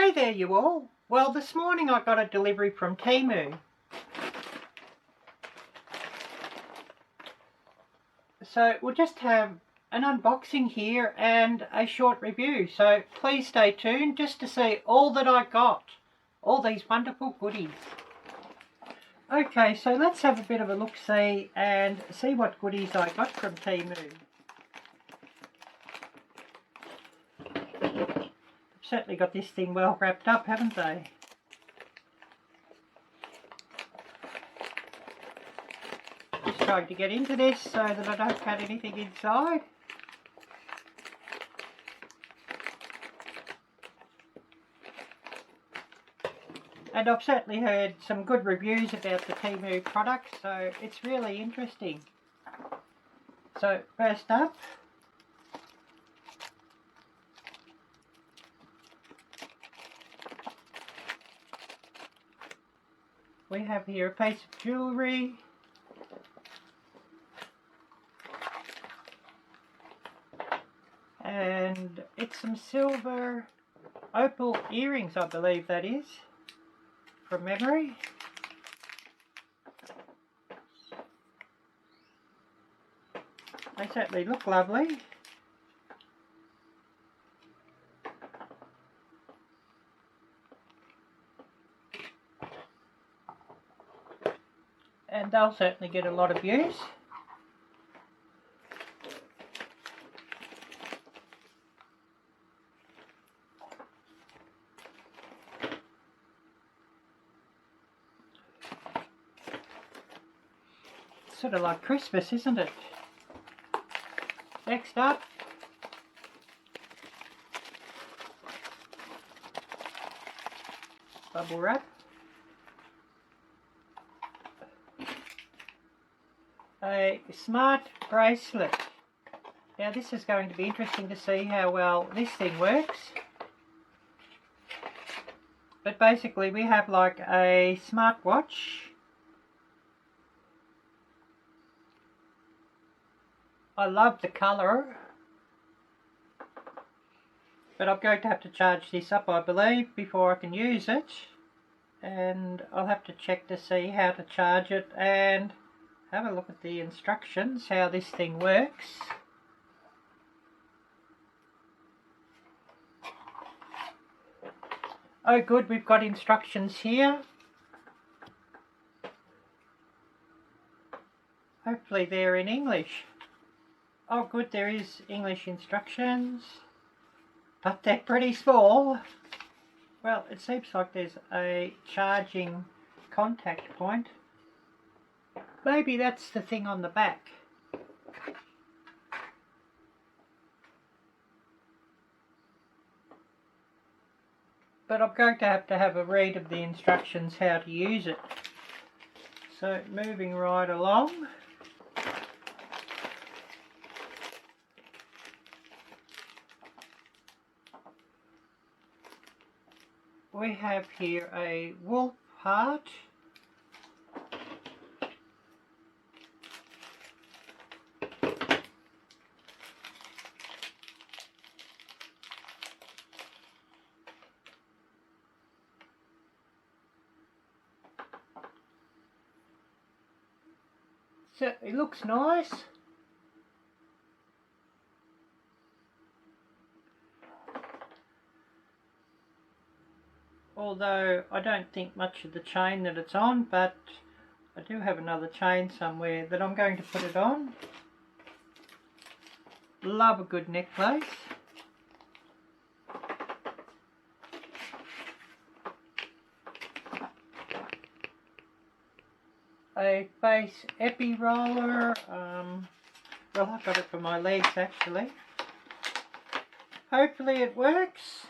Hey there you all. Well, this morning I got a delivery from Temu. So we'll just have an unboxing here and a short review. So please stay tuned just to see all that I got. All these wonderful goodies. Okay, so let's have a bit of a look-see and see what goodies I got from Temu. Certainly got this thing well wrapped up, haven't they? Just trying to get into this so that I don't cut anything inside. And I've certainly heard some good reviews about the Temu products, so it's really interesting. So first up, we have here a piece of jewellery. And it's some silver opal earrings, I believe that is, from memory. They certainly look lovely. And they'll certainly get a lot of use. Sort of like Christmas, isn't it? Next up, bubble wrap. A smart bracelet. Now this is going to be interesting to see how well this thing works. But basically we have like a smart watch. I love the colour, but I'm going to have to charge this up, I believe, before I can use it, and I'll have to check to see how to charge it and have a look at the instructions, how this thing works. Oh good, we've got instructions here. Hopefully they're in English. Oh good, there is English instructions, but they're pretty small. Well, it seems like there's a charging contact point. Maybe that's the thing on the back. But I'm going to have a read of the instructions how to use it. So moving right along. We have here a wool part. So it looks nice. Although I don't think much of the chain that it's on, but I do have another chain somewhere that I'm going to put it on. Love a good necklace. A face epi roller. Well, I got it for my legs actually. Hopefully it works.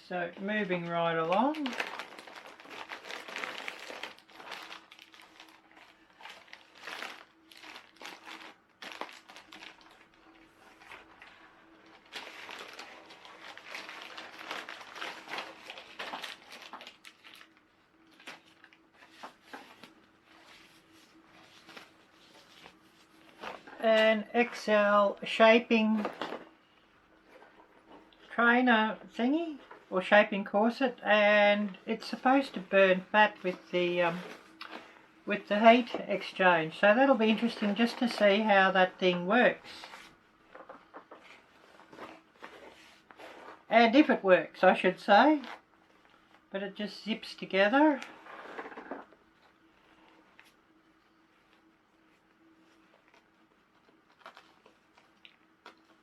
So moving right along. An XL shaping trainer thingy or shaping corset, and it's supposed to burn fat with the heat exchange. So that'll be interesting just to see how that thing works. And if it works, I should say. But it just zips together.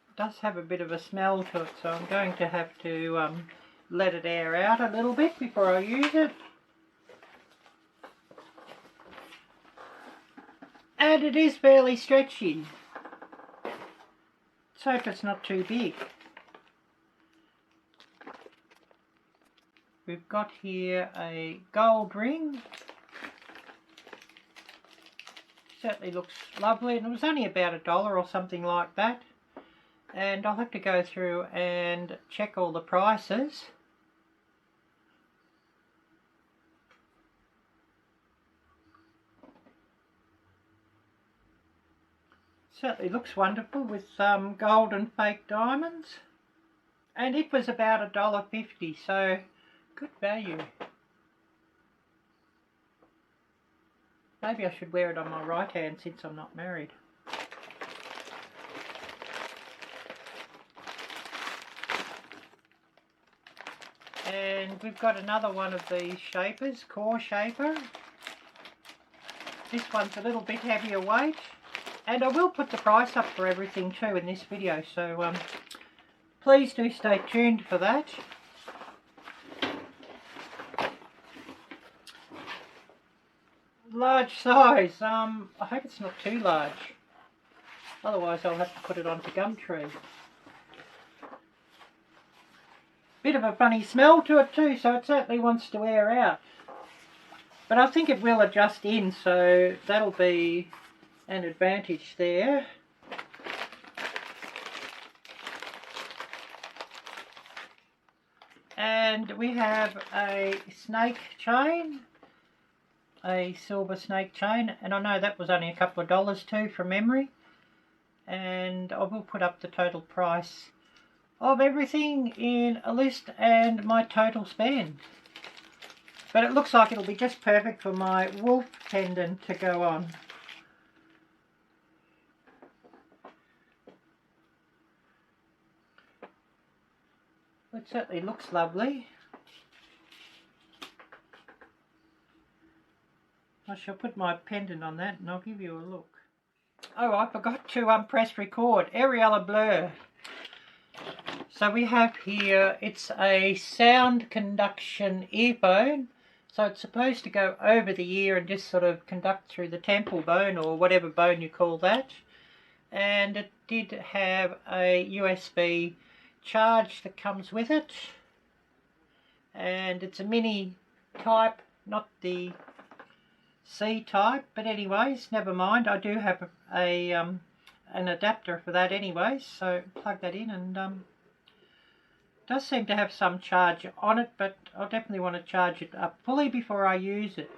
It does have a bit of a smell to it, so I'm going to have to let it air out a little bit before I use it. And it is fairly stretchy. Let's hope it's not too big. We've got here a gold ring. Certainly looks lovely, and it was only about $1 or something like that. And I'll have to go through and check all the prices. Certainly looks wonderful with gold and fake diamonds. And it was about $1.50, so good value. Maybe I should wear it on my right hand since I'm not married. And we've got another one of these shapers, core shaper. This one's a little bit heavier weight. And I will put the price up for everything too in this video, so please do stay tuned for that. Large size. I hope it's not too large. Otherwise I'll have to put it onto Gumtree. Bit of a funny smell to it too, so it certainly wants to air out. But I think it will adjust in, so that'll be an advantage there. And we have a snake chain, a silver snake chain, and I know that was only a couple of dollars too from memory. And I will put up the total price of everything in a list and my total spend. But it looks like it'll be just perfect for my wolf pendant to go on. It certainly looks lovely. I shall put my pendant on that and I'll give you a look. Oh, I forgot to press record. Arielle Blur. So we have here, it's a sound conduction earphone. So it's supposed to go over the ear and just sort of conduct through the temple bone or whatever bone you call that. And it did have a USB charge that comes with it, and it's a mini type, not the C type, but anyways, never mind. I do have a an adapter for that anyways, so plug that in, and does seem to have some charge on it, but I'll definitely want to charge it up fully before I use it.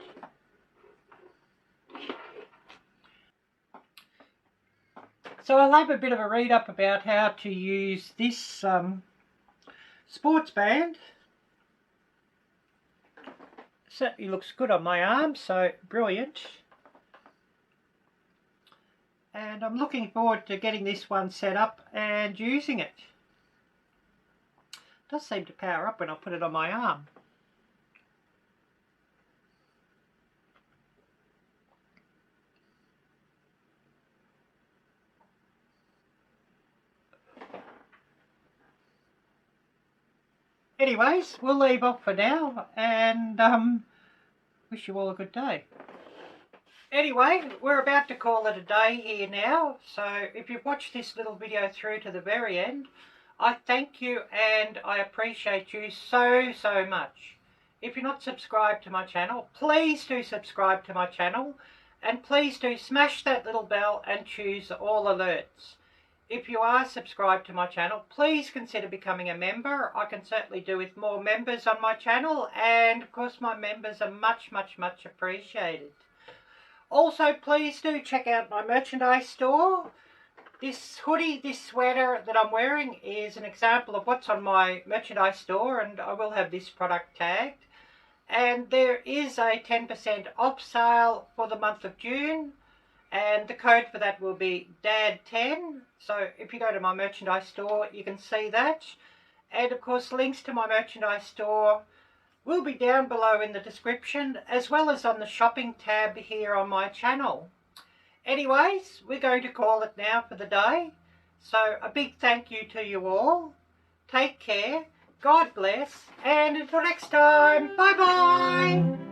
So I'll have a bit of a read up about how to use this sports band. Certainly looks good on my arm, so brilliant. And I'm looking forward to getting this one set up and using it. It does seem to power up when I put it on my arm. Anyways, we'll leave off for now and wish you all a good day. Anyway, we're about to call it a day here now, so if you've watched this little video through to the very end, I thank you and I appreciate you so much. If you're not subscribed to my channel, please do subscribe to my channel, and please do smash that little bell and choose all alerts. If you are subscribed to my channel, please consider becoming a member. I can certainly do with more members on my channel, and of course my members are much appreciated. Also, please do check out my merchandise store. This hoodie, this sweater that I'm wearing is an example of what's on my merchandise store, and I will have this product tagged. And there is a 10% off sale for the month of June, and the code for that will be DAD10. So if you go to my merchandise store, you can see that. And of course, links to my merchandise store will be down below in the description, as well as on the shopping tab here on my channel. Anyways, we're going to call it now for the day. So a big thank you to you all. Take care. God bless. And until next time, bye-bye.